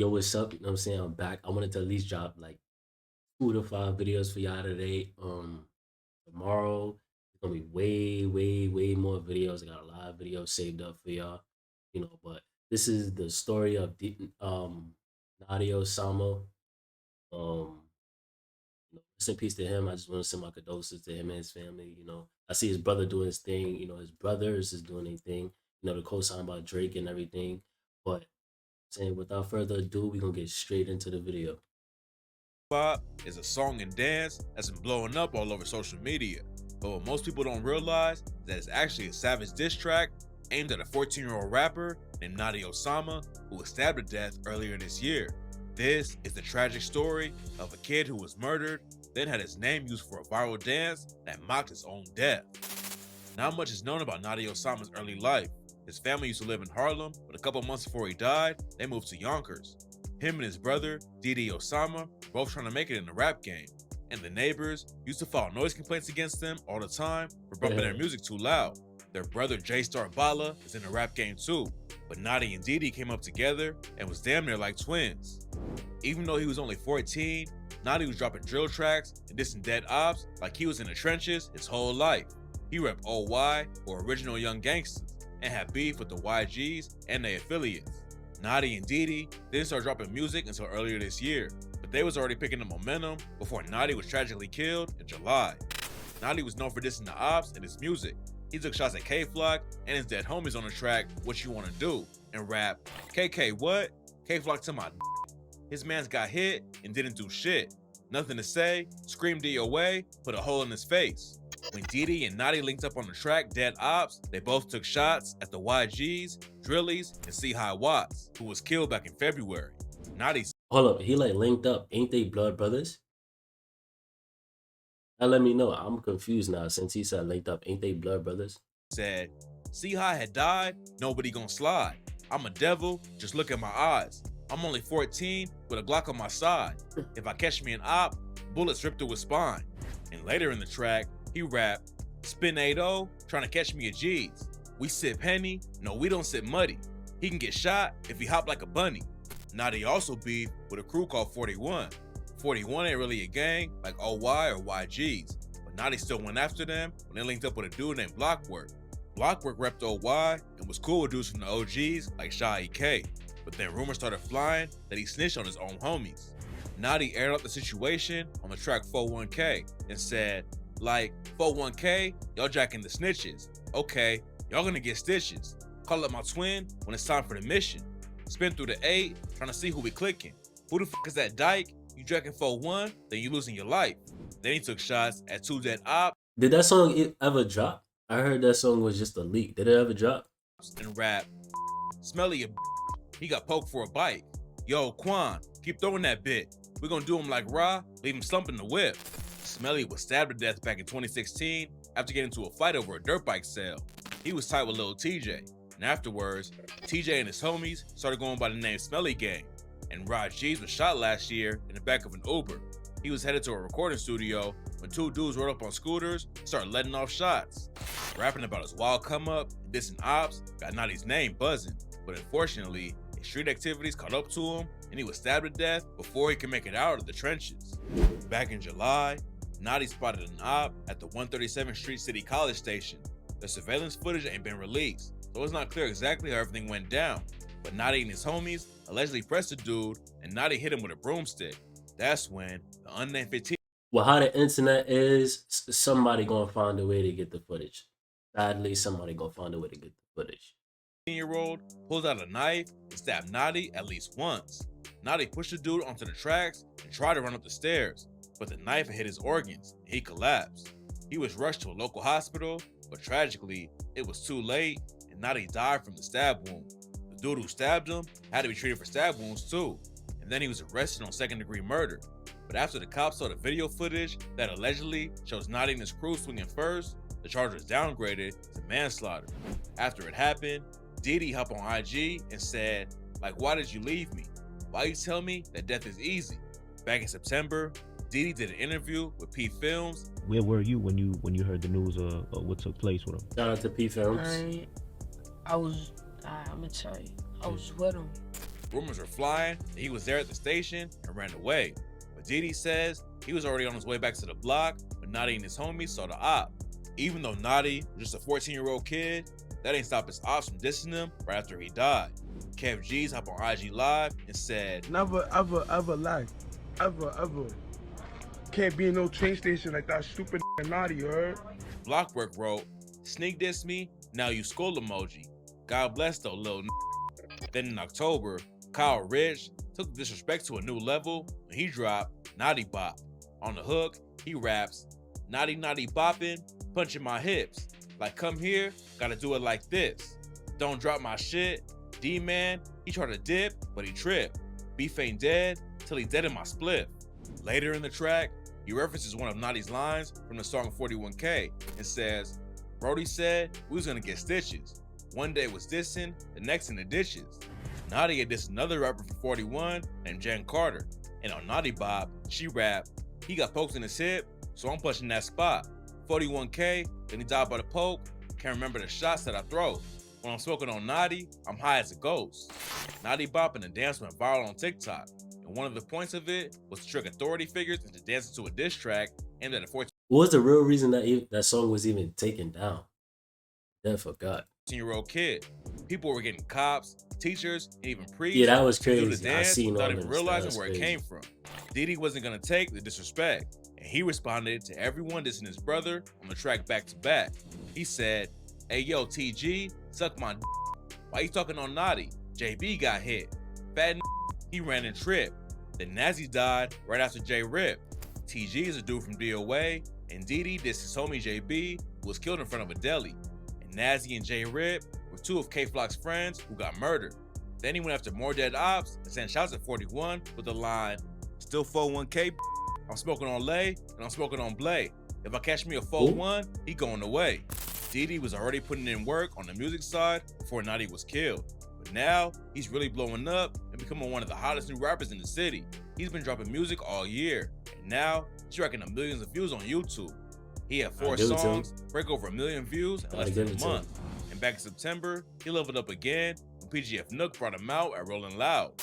Yo, what's up? You know what I'm saying? I'm back. I wanted to at least drop like 2 to 5 videos for y'all today. Tomorrow it's gonna be way more videos. I got a lot of videos saved up for y'all, but this is the story of Notti Osama. Um, rest in peace to him. I just want to send my condolences to him and his family. I see his brother doing his thing. His brothers is doing their thing. The co-sign about Drake and everything. But saying without further ado, we're gonna get straight into the video. Pop is a song and dance that's been blowing up all over social media. But what most people don't realize is that it's actually a savage diss track aimed at a 14-year-old rapper named Notti Osama who was stabbed to death earlier this year. This is the tragic story of a kid who was murdered, then had his name used for a viral dance that mocked his own death. Not much is known about Notti Osama's early life. His family used to live in Harlem, but a couple months before he died, they moved to Yonkers. Him and his brother, Didi Osama, both trying to make it in the rap game, and the neighbors used to file noise complaints against them all the time for bumping their music too loud. Their brother J-Star Bala is in the rap game too, but Notti and Didi came up together and was damn near like twins. Even though he was only 14, Notti was dropping drill tracks and dissing dead ops like he was in the trenches his whole life. He repped OY, or Original Young Gangsters, and had beef with the YGs and their affiliates. Notti and Didi didn't start dropping music until earlier this year, but they was already picking up momentum before Notti was tragically killed in July. Notti was known for dissing the ops and his music. He took shots at K-Flock and his dead homies on the track What You Wanna Do and rap, KK what? K-Flock to my His mans got hit and didn't do shit. Nothing to say, screamed DOA, put a hole in his face. When Didi and Notti linked up on the track Dead Ops, they both took shots at the YGs, Drillies, and C-High Watts, who was killed back in February. Notti Hold up, he like linked up. Ain't they blood brothers? Now let me know. I'm confused now since he said linked up. Ain't they blood brothers? said, C-High had died, nobody gon' slide. I'm a devil, just look at my eyes. I'm only 14 with a Glock on my side. If I catch me an op, bullets rip through his spine. And later in the track, he rapped, spin 8-0, trying to catch me a G's. We sip Henny, no we don't sip muddy. He can get shot if he hop like a bunny. Notti also beefed with a crew called 41. 41 ain't really a gang like OY or YGs, but Notti still went after them when they linked up with a dude named Blockwork. Blockwork repped OY and was cool with dudes from the OGs like Shy EK, but then rumors started flying that he snitched on his own homies. Notti aired out the situation on the track 41K and said, like, 41K, y'all jacking the snitches. Okay, y'all gonna get stitches. Call up my twin when it's time for the mission. Spin through the 8, trying to see who we clicking. Who the fuck is that dyke? You jacking 41, then you losing your life. Then he took shots at 2 dead ops. Did that song ever drop? I heard that song was just a leak. Did it ever drop? And rap, Smelly a he got poked for a bike. Yo, Quan, keep throwing that bit. We gonna do him like Ra, leave him slumping the whip. Smelly was stabbed to death back in 2016 after getting into a fight over a dirt bike sale. He was tight with Lil TJ, and afterwards, TJ and his homies started going by the name Smelly Gang. And Rod G's was shot last year in the back of an Uber. He was headed to a recording studio when 2 dudes rode up on scooters and started letting off shots. Rapping about his wild come up and dissing ops got Notti's name buzzing, but unfortunately, his street activities caught up to him and he was stabbed to death before he could make it out of the trenches. Back in July, Notti spotted an op at the 137th Street City College station. The surveillance footage ain't been released, so it's not clear exactly how everything went down, but Notti and his homies allegedly pressed the dude and Notti hit him with a broomstick. That's when the unnamed 15 Well, how the internet is, somebody gonna find a way to get the footage. Sadly, somebody gonna find a way to get the footage. 15-year-old pulls out a knife and stabbed Notti at least once. Notti pushed the dude onto the tracks and tried to run up the stairs, but the knife had hit his organs and he collapsed. He was rushed to a local hospital, but tragically, it was too late and Notti died from the stab wound. The dude who stabbed him had to be treated for stab wounds too, and then he was arrested on second-degree murder. But after the cops saw the video footage that allegedly shows Notti and his crew swinging first, the charge was downgraded to manslaughter. After it happened, Didi hopped on IG and said, like, why did you leave me? Why you tell me that death is easy? Back in September, Didi did an interview with P Films. Where were you when you heard the news of what took place with him? Shout out to P Films. I'm gonna tell you, I was with him. Rumors were flying that he was there at the station and ran away. But Diddy says he was already on his way back to the block when Notti and his homies saw the op. Even though Notti was just a 14-year-old kid, that ain't stop his ops from dissing him right after he died. Kev G's hop on IG Live and said, "Never, ever, ever lie. Ever, ever. Can't be in no train station like that stupid Notti, you heard?" Blockwork wrote, "Sneak diss me, now you skull emoji. God bless though, lil n." Then in October, Kyle Rich took the disrespect to a new level when he dropped Naughty Bop. On the hook, he raps, "Naughty naughty boppin', punching my hips. Like come here, gotta do it like this. Don't drop my shit. D-Man, he tried to dip, but he tripped. Beef ain't dead till he dead in my spliff." Later in the track, he references one of Naughty's lines from the song 41K and says, "Brody said we was gonna get stitches. One day was dissing, the next in the ditches." Naughty had dissed another rapper from 41 named Jen Carter, and on Naughty Bob, she rapped, "He got poked in his hip, so I'm punching that spot. 41K, then he died by the poke, can't remember the shots that I throw. When I'm smoking on Naughty, I'm high as a ghost." Naughty Bop and the dance went viral on TikTok, and one of the points of it was to trick authority figures into dancing to a diss track aimed at a 14 What was the real reason that that song was even taken down? I forgot. year-old kid. People were getting cops, teachers, and even priests Yeah, that was to do the crazy. I dance seen all without even this. realizing That's where crazy. it came from. Diddy wasn't gonna take the disrespect, and he responded to everyone dissing his brother on the track back to back. He said, "Hey yo, TG, suck my d. Why you talking on Naughty? JB got hit. Fat n, he ran and tripped. Then Nazi died right after J Rip. TG is a dude from DOA, and Diddy dissed his homie JB, who was killed in front of a deli. And Nazi and J Rip were two of K Flock's friends who got murdered. Then he went after more dead ops and sent shots at 41 with the line, 'Still 41K, I'm smoking on Lay and I'm smoking on Blay. If I catch me a 4-1, he going away." Diddy was already putting in work on the music side before Naughty was killed. But now, he's really blowing up and becoming one of the hottest new rappers in the city. He's been dropping music all year, and now he's racking up millions of views on YouTube. He had 4 give it to songs break over 1 million views in Gotta less give than a it to him. month. And back in September, he leveled up again when PGF Nook brought him out at Rollin' Loud.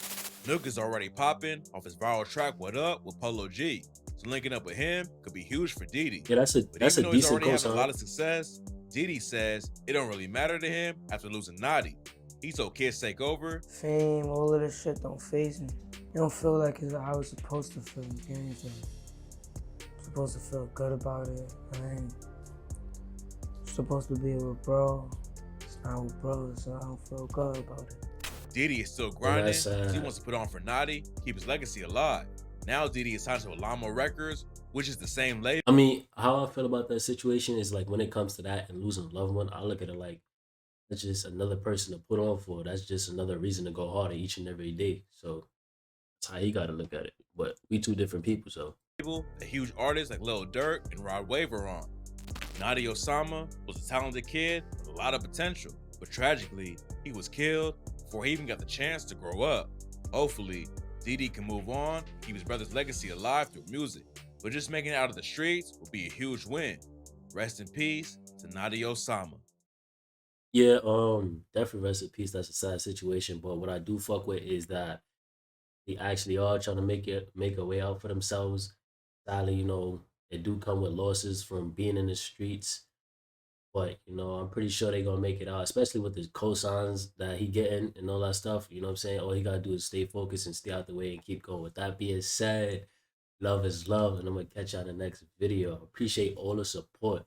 Nook is already popping off his viral track What Up with Polo G, so linking up with him could be huge for Diddy. Yeah, that's a But even though he's decent already having a co-sign. lot of success, Diddy says it don't really matter to him after losing Naughty. He told Kids Take Over, Fame, all of this shit don't faze me. It don't feel like it's how it's supposed to feel. You get anything? I'm supposed to feel good about it. I ain't supposed to be with bro. It's not with bro, so I don't feel good about it. Diddy is still grinding that's because he sad. wants to put on for Naughty, keep his legacy alive. Now Diddy is signed to Alamo Records, which is the same label. I mean, how I feel about that situation is like when it comes to that and losing a loved one, I look at it like that's just another person to put on for. That's just another reason to go harder each and every day. So that's how he got to look at it. But we two different people, so A huge artists like Lil Durk and Rod Wave are on. Notti Osama was a talented kid with a lot of potential, but tragically, he was killed before he even got the chance to grow up. Hopefully, Diddy can move on, keep his brother's legacy alive through music, but just making it out of the streets will be a huge win. Rest in peace to Notti Osama. yeah, definitely rest in peace. That's a sad situation. But what I do fuck with is that they actually are trying to make a way out for themselves. Sadly, they do come with losses from being in the streets. But I'm pretty sure they're gonna make it out, especially with the cosigns that he getting and all that stuff. You know what I'm saying? All he gotta do is stay focused and stay out the way and keep going. With that being said, love is love, and I'm gonna catch you on the next video. Appreciate all the support.